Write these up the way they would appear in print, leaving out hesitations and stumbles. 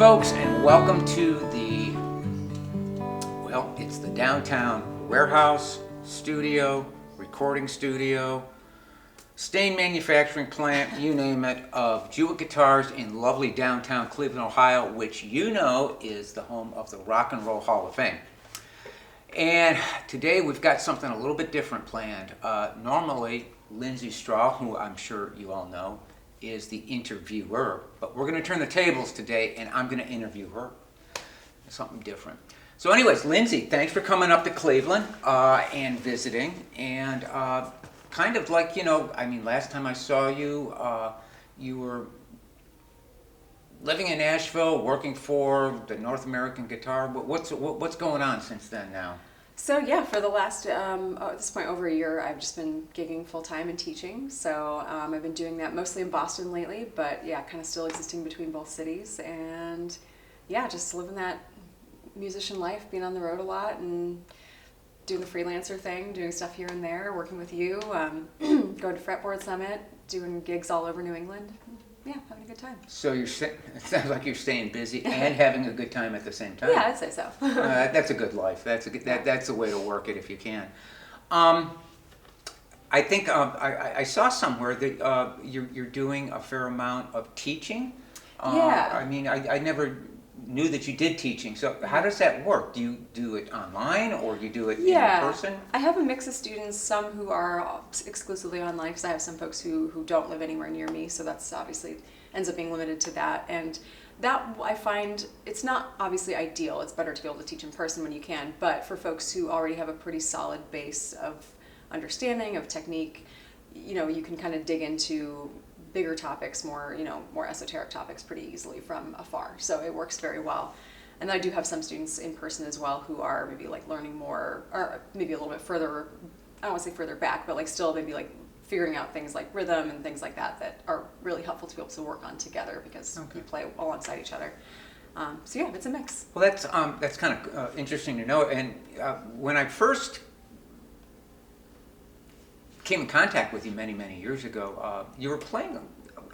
folks, and welcome to it's the downtown warehouse, studio, recording studio, stain manufacturing plant, you name it, of Jewitt Guitars in lovely downtown Cleveland, Ohio, which you know is the home of the Rock and Roll Hall of Fame. And today we've got something a little bit different planned. Normally, Lindsay Straw, who I'm sure you all know, is the interviewer, but we're going to turn the tables today and I'm going to interview her. Something different. So anyways, Lindsay, thanks for coming up to Cleveland and visiting. And kind of like, last time I saw you, you were living in Nashville, working for the North American Guitar. What's going on since then now? So yeah, for the last, at this point, over a year, I've just been gigging full-time and teaching. So I've been doing that mostly in Boston lately, but yeah, kind of still existing between both cities. And yeah, just living that musician life, being on the road a lot and doing the freelancer thing, doing stuff here and there, working with you, going to Fretboard Summit, doing gigs all over New England. Yeah, having a good time. So it sounds like you're staying busy and having a good time at the same time. Yeah, I'd say so. That's a good life. That's the way to work it if you can. I think I saw somewhere that you're doing a fair amount of teaching. Yeah. I never knew that you did teaching. So how does that work? Do you do it online or you do it in person? I have a mix of students, some who are exclusively online because I have some folks who don't live anywhere near me, so that's obviously ends up being limited to that. And that I find it's not obviously ideal. It's better to be able to teach in person when you can, but for folks who already have a pretty solid base of understanding, of technique, you can kind of dig into bigger topics, more esoteric topics pretty easily from afar. So it works very well. And I do have some students in person as well who are maybe like learning more, or maybe a little bit further, I don't want to say further back, but like still maybe like figuring out things like rhythm and things like that are really helpful to be able to work on together because you play alongside each other. So yeah, it's a mix. Well, that's kind of interesting to know. And when I first came in contact with you many years ago, you were playing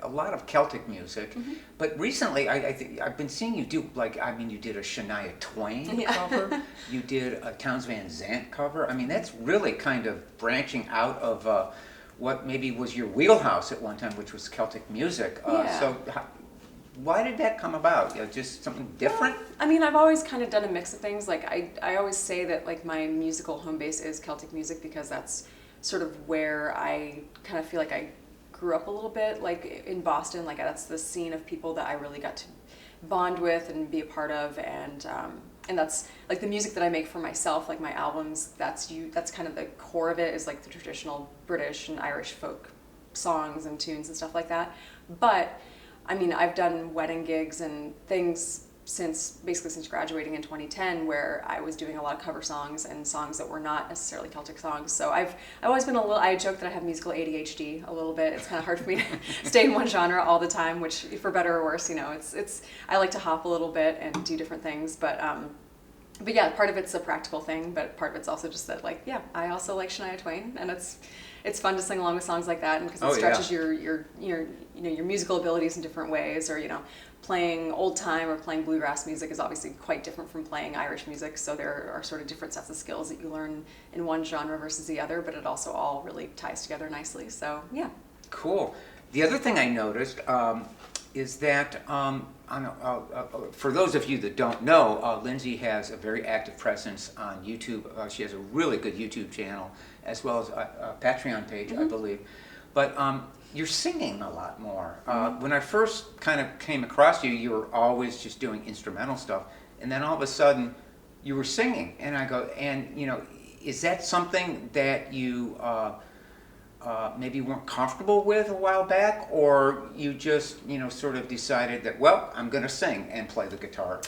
a lot of Celtic music, but recently I think I've been seeing you do you did a Shania Twain cover, you did a Townes Van Zandt cover. That's really kind of branching out of what maybe was your wheelhouse at one time, which was Celtic music. So why did that come about? Just something different? I've always kind of done a mix of things. Like I always say that like my musical home base is Celtic music because that's sort of where I kind of feel like I grew up a little bit, like in Boston. Like that's the scene of people that I really got to bond with and be a part of, and that's like the music that I make for myself, like my albums. That's kind of the core of it, is like the traditional British and Irish folk songs and tunes and stuff like that. But I've done wedding gigs and things since graduating in 2010, where I was doing a lot of cover songs and songs that were not necessarily Celtic songs. So I've always been I joke that I have musical ADHD a little bit. It's kind of hard for me to stay in one genre all the time, which for better or worse, it's I like to hop a little bit and do different things, but yeah, part of it's a practical thing, but part of it's also just that I also like Shania Twain, and it's fun to sing along with songs like that, and because it stretches your musical abilities in different ways, or playing old time or playing bluegrass music is obviously quite different from playing Irish music, so there are sort of different sets of skills that you learn in one genre versus the other, but it also all really ties together nicely. So yeah. Cool. The other thing I noticed is that for those of you that don't know, Lindsay has a very active presence on YouTube. She has a really good YouTube channel as well as a Patreon page, I believe. But you're singing a lot more. When I first kind of came across you, you were always just doing instrumental stuff, and then all of a sudden you were singing. And I go, is that something that you maybe weren't comfortable with a while back, or you just sort of decided that, well, I'm going to sing and play the guitar?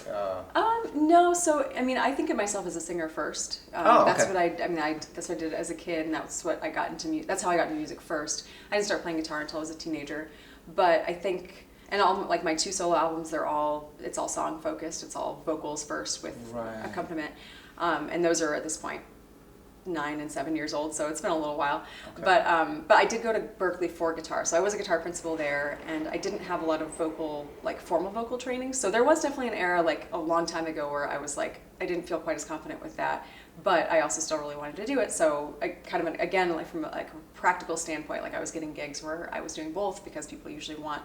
No, so I think of myself as a singer first. That's what that's what I did as a kid, and that's what I got into music. That's how I got into music first. I didn't start playing guitar until I was a teenager, but I think, and all like my 2 solo albums, it's all song focused. It's all vocals first with accompaniment, and those are at this point 9 and 7 years old, so it's been a little while. Okay. But I did go to Berkeley for guitar, so I was a guitar principal there, and I didn't have a lot of formal vocal training. So there was definitely an era like a long time ago where I was like, I didn't feel quite as confident with that, but I also still really wanted to do it. So I kind of, again, like from a practical standpoint, like I was getting gigs where I was doing both, because people usually want,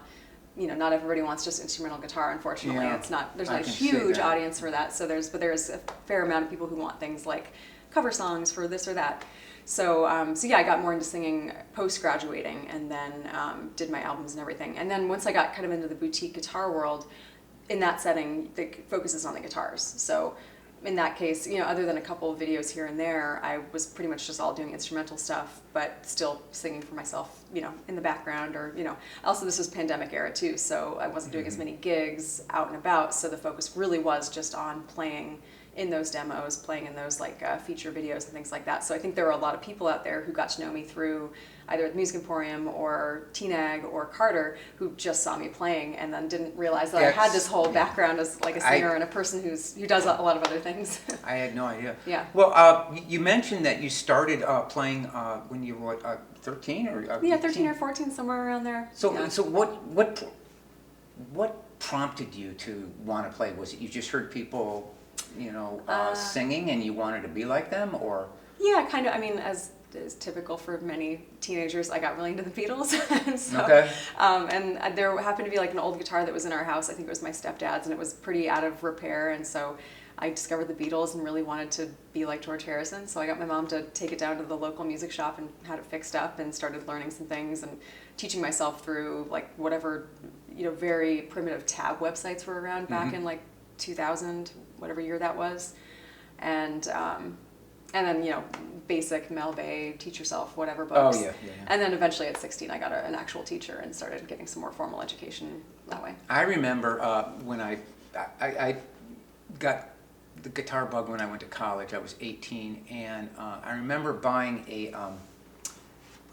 not everybody wants just instrumental guitar, unfortunately. Yeah, there's I not a can see huge that. audience for that. So there's a fair amount of people who want things like cover songs for this or that. So yeah, I got more into singing post-graduating, and then did my albums and everything. And then once I got kind of into the boutique guitar world, in that setting, the focus is on the guitars. So in that case, other than a couple of videos here and there, I was pretty much just all doing instrumental stuff, but still singing for myself, in the background, or, also this was pandemic era too, so I wasn't doing as many gigs out and about, so the focus really was just on playing in those demos, playing in those feature videos and things like that. So I think there were a lot of people out there who got to know me through either the Music Emporium or TNAG or Carter, who just saw me playing and then didn't realize that I had this whole background as like a singer and a person who does a lot of other things. I had no idea. Yeah. Well, you mentioned that you started playing when you were 13 or 13 or 14, somewhere around there. So Yeah. so what prompted you to want to play? Was it you just heard people, singing and you wanted to be like them, or? Yeah, kind of. I mean, as is typical for many teenagers, I got really into the Beatles. And so, Okay. And there happened to be like an old guitar that was in our house. I think it was my stepdad's, and it was pretty out of repair. And so I discovered the Beatles and really wanted to be like George Harrison. So I got my mom to take it down to the local music shop and had it fixed up, and started learning some things and teaching myself through like whatever, very primitive tab websites were around back in like 2000, whatever year that was. And then, basic Mel Bay, teach yourself, whatever books. Oh, yeah. And then eventually at 16, I got an actual teacher and started getting some more formal education that way. I remember when I got the guitar bug when I went to college. I was 18, and I remember buying a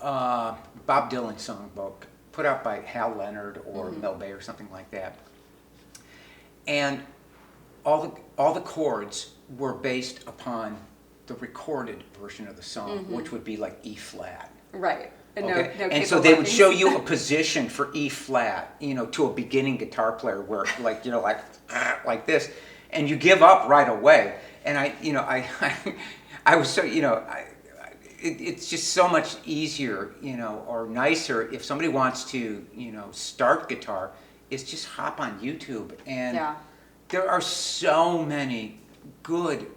Bob Dylan songbook put out by Hal Leonard or Mel Bay or something like that. And all the chords were based upon the recorded version of the song, which would be like E flat. Right. And Okay? no And so they would show you a position for E flat, to a beginning guitar player, where like this, and you give up right away. And I was so, it's just so much easier, or nicer if somebody wants to, start guitar, is just hop on YouTube. And there are so many good,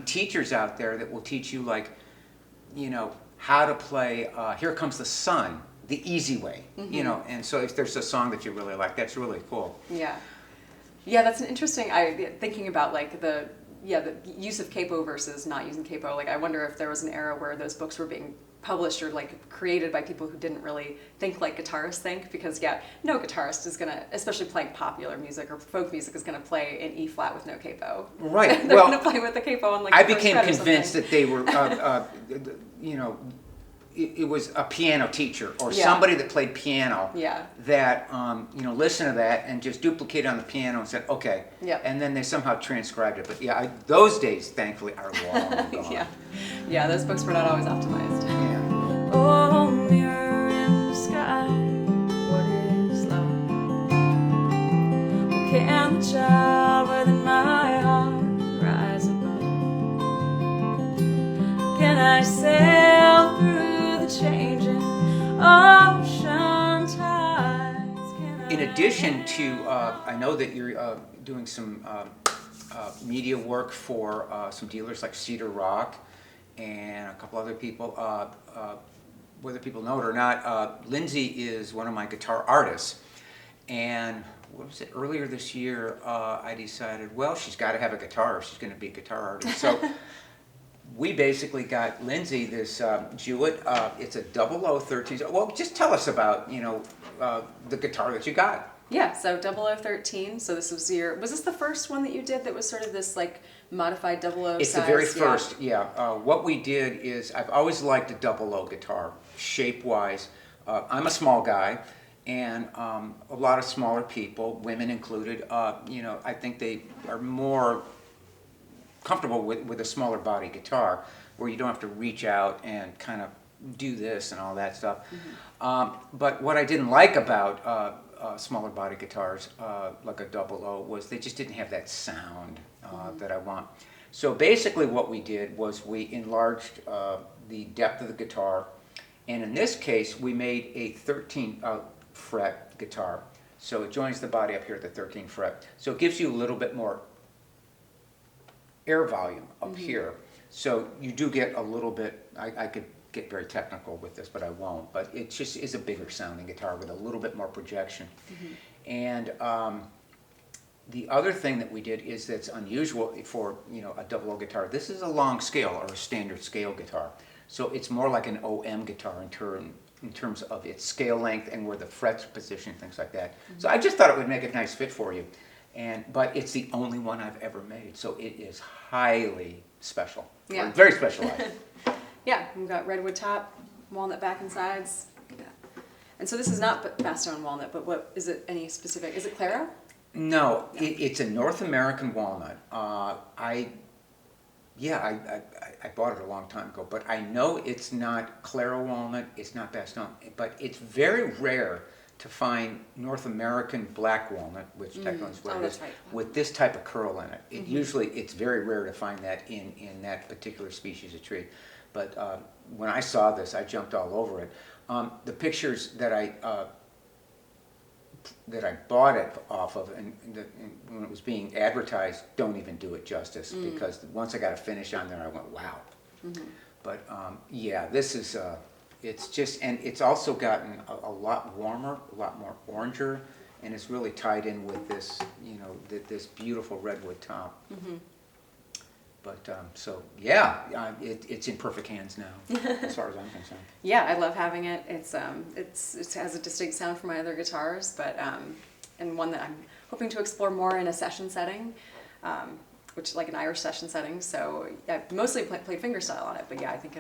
teachers out there that will teach you how to play Here Comes the Sun the easy way, and so if there's a song that you really like, that's really cool. Yeah, that's an interesting, thinking about the use of capo versus not using capo. Like, I wonder if there was an era where those books were being published or created by people who didn't really think like guitarists think, because no guitarist is gonna, especially playing popular music or folk music, is gonna play in E flat with no capo. Right. They're gonna play with the capo on I the became first fret or convinced something. that they were, it was a piano teacher or Yeah. somebody that played piano Yeah. that listened to that and just duplicated on the piano and said okay, Yep. and then they somehow transcribed it. But those days thankfully are long gone. Yeah, those books were not always optimized. Yeah. Oh, mirror in the sky, what is love? Oh, can the child within my heart rise above? Can I sail through the changing ocean tides? In addition to, I know that you're doing some media work for some dealers like Cedar Rock and a couple other people. Whether people know it or not, Lindsay is one of my guitar artists. And what was it, earlier this year, I decided, well, she's got to have a guitar. She's going to be a guitar artist. So we basically got Lindsay this Jewitt. It's a 0013. Well, just tell us about, the guitar that you got. Yeah, so 0013. So this was was this the first one that you did that was sort of this modified 00 It's size? the very first, yeah. What we did is, I've always liked a 00 guitar, shape-wise. I'm a small guy, and a lot of smaller people, women included, I think they are more comfortable with a smaller body guitar. where you don't have to reach out and kind of do this and all that stuff. But what I didn't like about smaller body guitars, like a double O, was they just didn't have that sound that I want. So basically what we did was we enlarged the depth of the guitar, and in this case we made a 13 fret guitar. So it joins the body up here at the 13th fret. So it gives you a little bit more air volume up here. So you do get a little bit, I could get very technical with this, but I won't. But it just is a bigger sounding guitar with a little bit more projection. And the other thing that we did is that's unusual for a double O guitar. This is a long scale or a standard scale guitar. So it's more like an OM guitar in terms of its scale length and where the frets position, things like that. So I just thought it would make a nice fit for you. But it's the only one I've ever made, so it is highly special. Yeah. Very specialized. Yeah, we've got redwood top, walnut back and sides. Yeah. And so this is not Bastogne walnut, but what is it? Any specific? Is it Claro? No, it's a North American walnut. I bought it a long time ago, but I know it's not Claro walnut, it's not Bastogne, but it's very rare to find North American black walnut, which technically is what it is, right. with this type of curl in it. It's very rare to find that in that particular species of tree. But when I saw this, I jumped all over it. The pictures that I bought it off of, and when it was being advertised, don't even do it justice, because once I got a finish on there, I went, wow. But yeah, this is, it's just, and it's also gotten a lot warmer, a lot more oranger, and it's really tied in with this, this beautiful redwood top. But so yeah, it's in perfect hands now, as far as I'm concerned. Yeah, I love having it. It has a distinct sound from my other guitars, but and one that I'm hoping to explore more in a session setting, which like an Irish session setting. So I've mostly played fingerstyle on it, but yeah, I think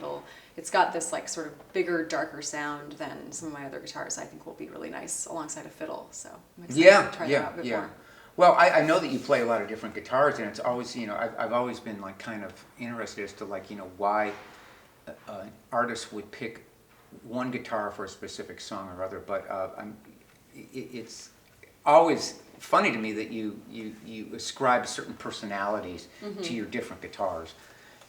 it's got this like sort of bigger, darker sound than some of my other guitars. I think will be really nice alongside a fiddle. So I'm excited to try that out a bit more. Well, I know that you play a lot of different guitars, and it's always, I've always been like kind of interested as to like, why an artist would pick one guitar for a specific song or other. But it's always funny to me that you ascribe certain personalities to your different guitars.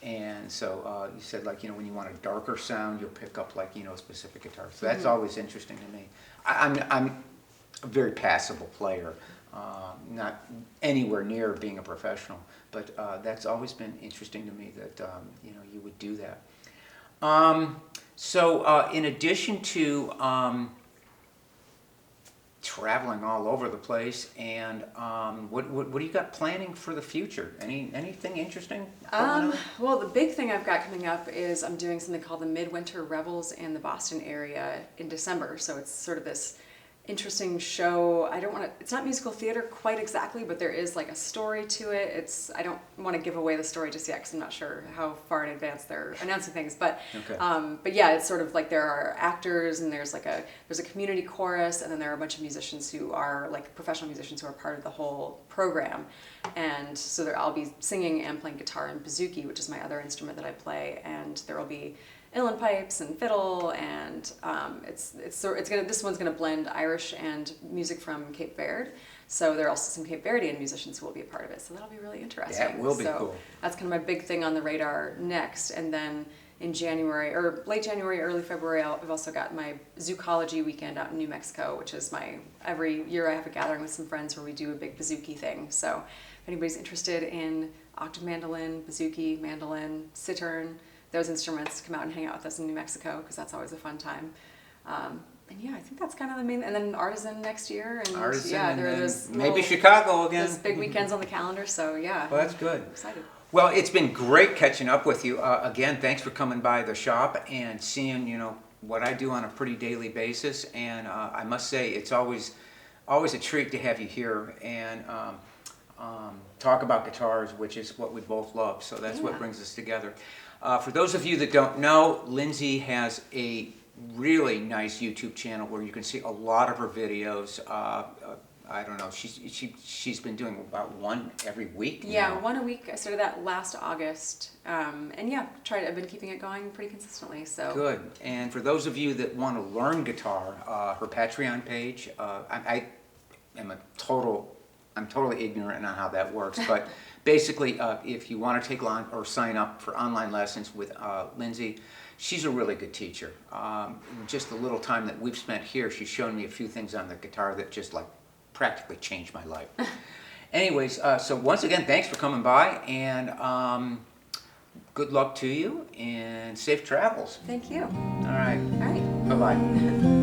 And so you said like, when you want a darker sound, you'll pick up like, a specific guitar. So that's always interesting to me. I'm a very passable player. Not anywhere near being a professional, but that's always been interesting to me that you would do that. So in addition to traveling all over the place, and what do you got planning for the future? Anything interesting? Well, the big thing I've got coming up is I'm doing something called the Midwinter Revels in the Boston area in December. So it's sort of this interesting show. It's not musical theater quite exactly, but there is like a story to it. I don't want to give away the story just yet because I'm not sure how far in advance they're announcing things, but okay. But yeah, it's sort of like there are actors and there's a community chorus, and then there are a bunch of musicians who are like professional musicians who are part of the whole program. And so I'll be singing and playing guitar and bouzouki, which is my other instrument that I play, and there will be uilleann pipes and fiddle, and this one's gonna blend Irish and music from Cape Verde. So there are also some Cape Verdean musicians who will be a part of it. So that'll be really interesting. That will be cool. That's kind of my big thing on the radar next. And then in January, or late January, early February, I've also got my zoocology weekend out in New Mexico, which is every year I have a gathering with some friends where we do a big bouzouki thing. So if anybody's interested in octave mandolin, bouzouki, mandolin, cittern, those instruments, come out and hang out with us in New Mexico, because that's always a fun time. And yeah, I think that's kind of the main, and then Artisan next year, and Artisan, yeah, there are those maybe Chicago again. Those big weekends on the calendar, so yeah. Well, that's good. I'm excited. Well, it's been great catching up with you. Again, thanks for coming by the shop and seeing, what I do on a pretty daily basis. And I must say, it's always a treat to have you here and talk about guitars, which is what we both love. So that's what brings us together. For those of you that don't know, Lindsay has a really nice YouTube channel where you can see a lot of her videos. I don't know. She's been doing about one every week. Yeah, now. one a week. I started that last August, and yeah, I've been keeping it going pretty consistently. So Good. And for those of you that want to learn guitar, her Patreon page. I am I'm totally ignorant on how that works, but basically, if you want to take on or sign up for online lessons with Lindsay, she's a really good teacher. Just the little time that we've spent here, she's shown me a few things on the guitar that just like practically changed my life. Anyways, so once again, thanks for coming by, and good luck to you and safe travels. thank you. All right. All right. Bye-bye.